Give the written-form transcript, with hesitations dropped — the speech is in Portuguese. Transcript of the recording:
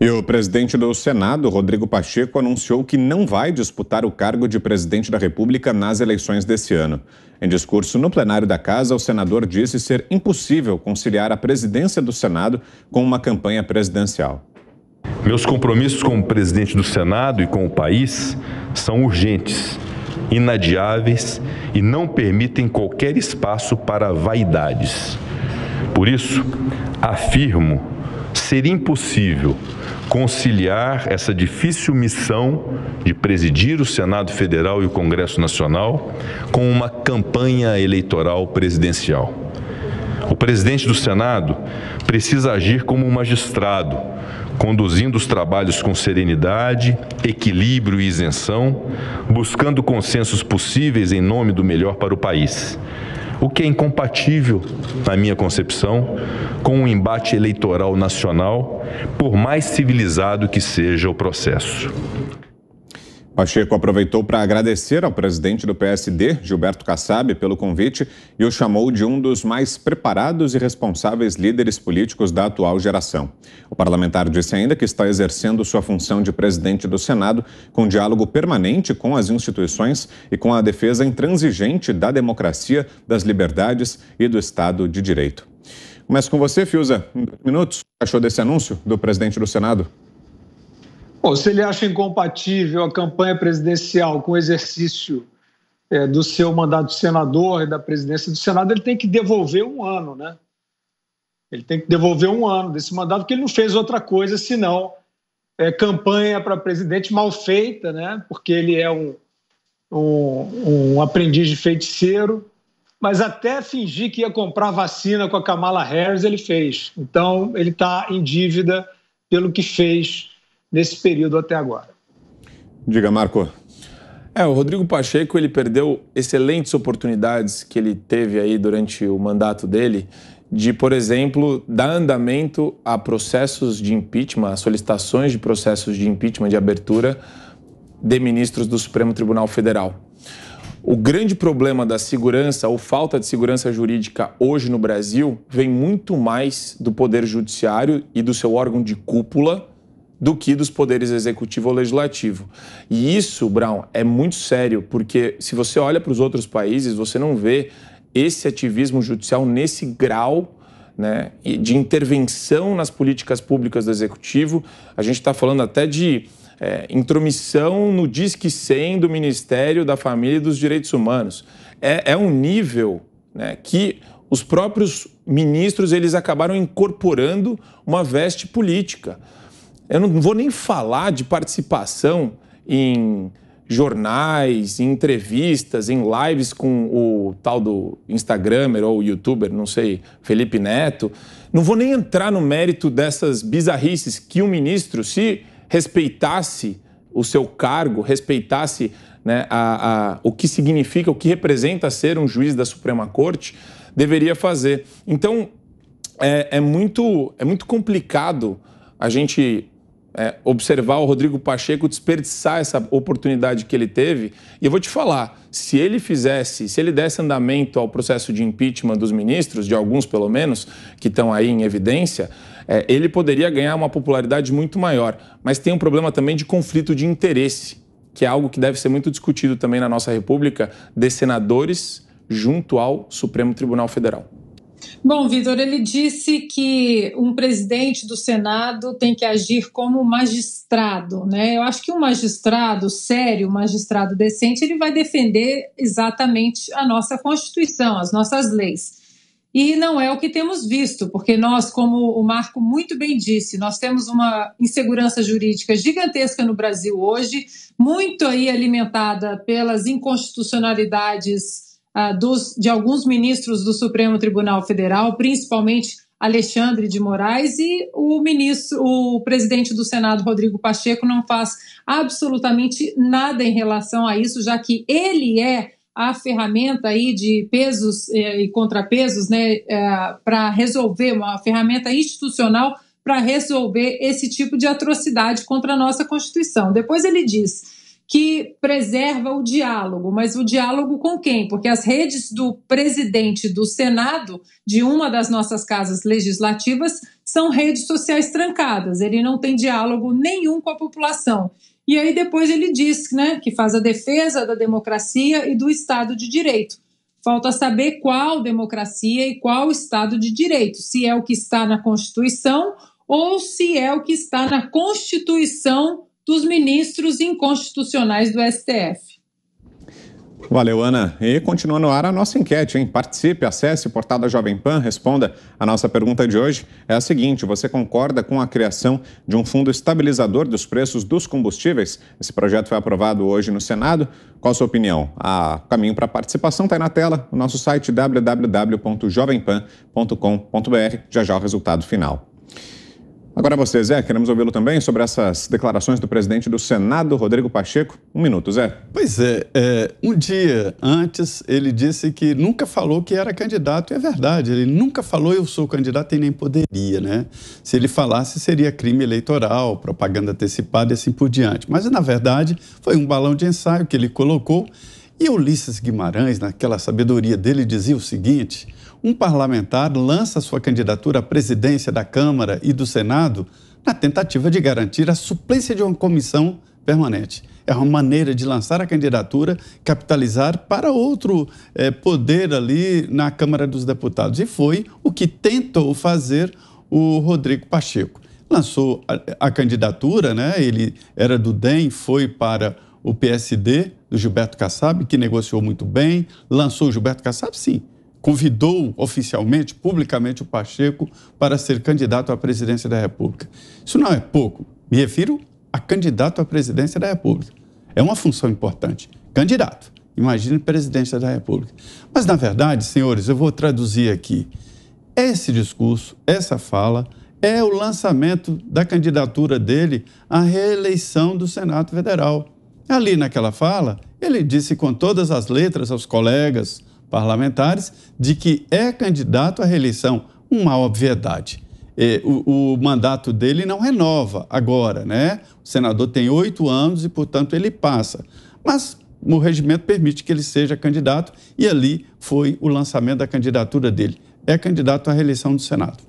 E o presidente do Senado, Rodrigo Pacheco, anunciou que não vai disputar o cargo de presidente da República nas eleições desse ano. Em discurso no plenário da Casa, o senador disse ser impossível conciliar a presidência do Senado com uma campanha presidencial. Meus compromissos como presidente do Senado e com o país são urgentes, inadiáveis e não permitem qualquer espaço para vaidades. Por isso, afirmo ser impossível conciliar essa difícil missão de presidir o Senado Federal e o Congresso Nacional com uma campanha eleitoral presidencial. O presidente do Senado precisa agir como um magistrado, conduzindo os trabalhos com serenidade, equilíbrio e isenção, buscando consensos possíveis em nome do melhor para o país. O que é incompatível, na minha concepção, com um embate eleitoral nacional, por mais civilizado que seja o processo. Pacheco aproveitou para agradecer ao presidente do PSD, Gilberto Kassab, pelo convite e o chamou de um dos mais preparados e responsáveis líderes políticos da atual geração. O parlamentar disse ainda que está exercendo sua função de presidente do Senado com diálogo permanente com as instituições e com a defesa intransigente da democracia, das liberdades e do Estado de Direito. Começo com você, Fiuza. Em 2 minutos, o que achou desse anúncio do presidente do Senado? Bom, se ele acha incompatível a campanha presidencial com o exercício do seu mandato de senador e da presidência do Senado, ele tem que devolver 1 ano, né? Ele tem que devolver 1 ano desse mandato, porque ele não fez outra coisa senão campanha para presidente mal feita, né? Porque ele é um aprendiz de feiticeiro, mas até fingir que ia comprar vacina com a Kamala Harris ele fez. Então, ele está em dívida pelo que fez nesse período até agora. Diga, Marco. O Rodrigo Pacheco, ele perdeu excelentes oportunidades que ele teve aí durante o mandato dele de, por exemplo, dar andamento a processos de impeachment, a solicitações de processos de impeachment, de abertura de ministros do Supremo Tribunal Federal. O grande problema da segurança ou falta de segurança jurídica hoje no Brasil vem muito mais do Poder Judiciário e do seu órgão de cúpula do que dos poderes executivo ou legislativo. E isso, Brown, é muito sério, porque se você olha para os outros países, você não vê esse ativismo judicial nesse grau, né, de intervenção nas políticas públicas do executivo. A gente está falando até de intromissão no Disque 100 do Ministério da Família e dos Direitos Humanos. É um nível, né, que os próprios ministros eles acabaram incorporando uma veste política. Eu não vou nem falar de participação em jornais, em entrevistas, em lives com o tal do Instagramer ou youtuber, não sei, Felipe Neto. Não vou nem entrar no mérito dessas bizarrices que o ministro, se respeitasse o seu cargo, respeitasse, né, o que significa, o que representa ser um juiz da Suprema Corte, deveria fazer. Então, é muito complicado a gente observar o Rodrigo Pacheco desperdiçar essa oportunidade que ele teve. E eu vou te falar, se ele desse andamento ao processo de impeachment dos ministros, de alguns pelo menos, que estão aí em evidência, ele poderia ganhar uma popularidade muito maior. Mas tem um problema também de conflito de interesse, que é algo que deve ser muito discutido também na nossa República, de senadores junto ao Supremo Tribunal Federal. Bom, Vitor, ele disse que um presidente do Senado tem que agir como magistrado, né? Eu acho que um magistrado sério, um magistrado decente, ele vai defender exatamente a nossa Constituição, as nossas leis. E não é o que temos visto, porque nós, como o Marco muito bem disse, nós temos uma insegurança jurídica gigantesca no Brasil hoje, muito aí alimentada pelas inconstitucionalidades de alguns ministros do Supremo Tribunal Federal, principalmente Alexandre de Moraes, e o presidente do Senado, Rodrigo Pacheco, não faz absolutamente nada em relação a isso, já que ele é a ferramenta aí de pesos e contrapesos, né, para resolver, uma ferramenta institucional para resolver esse tipo de atrocidade contra a nossa Constituição. Depois ele diz que preserva o diálogo, mas o diálogo com quem? Porque as redes do presidente do Senado, de uma das nossas casas legislativas, são redes sociais trancadas, ele não tem diálogo nenhum com a população. E aí depois ele diz, né, que faz a defesa da democracia e do Estado de Direito. Falta saber qual democracia e qual Estado de Direito, se é o que está na Constituição ou se é o que está na Constituição dos ministros inconstitucionais do STF. Valeu, Ana. E continua no ar a nossa enquete, hein? Participe, acesse o portal da Jovem Pan, responda. A nossa pergunta de hoje é a seguinte: você concorda com a criação de um fundo estabilizador dos preços dos combustíveis? Esse projeto foi aprovado hoje no Senado. Qual a sua opinião? O caminho para a participação está aí na tela, no nosso site www.jovempan.com.br. Já o resultado final. Agora você, Zé, queremos ouvi-lo também sobre essas declarações do presidente do Senado, Rodrigo Pacheco. 1 minuto, Zé. Pois é, um dia antes ele disse que nunca falou que era candidato, e é verdade, ele nunca falou eu sou candidato e nem poderia, né? Se ele falasse seria crime eleitoral, propaganda antecipada e assim por diante. Mas, na verdade, foi um balão de ensaio que ele colocou e Ulisses Guimarães, naquela sabedoria dele, dizia o seguinte: um parlamentar lança sua candidatura à presidência da Câmara e do Senado na tentativa de garantir a suplência de uma comissão permanente. É uma maneira de lançar a candidatura, capitalizar para outro poder ali na Câmara dos Deputados. E foi o que tentou fazer o Rodrigo Pacheco. Lançou a candidatura, né? Ele era do DEM, foi para o PSD, do Gilberto Kassab, que negociou muito bem. Lançou o Gilberto Kassab, sim. Convidou oficialmente, publicamente, o Pacheco para ser candidato à presidência da República. Isso não é pouco. Me refiro a candidato à presidência da República. É uma função importante. Candidato. Imagine presidência da República. Mas, na verdade, senhores, eu vou traduzir aqui. Esse discurso, essa fala, é o lançamento da candidatura dele à reeleição do Senado Federal. Ali naquela fala, ele disse com todas as letras aos colegas parlamentares de que é candidato à reeleição. Uma obviedade. O mandato dele não renova agora, né? O senador tem 8 anos e, portanto, ele passa. Mas o regimento permite que ele seja candidato e ali foi o lançamento da candidatura dele. É candidato à reeleição do Senado.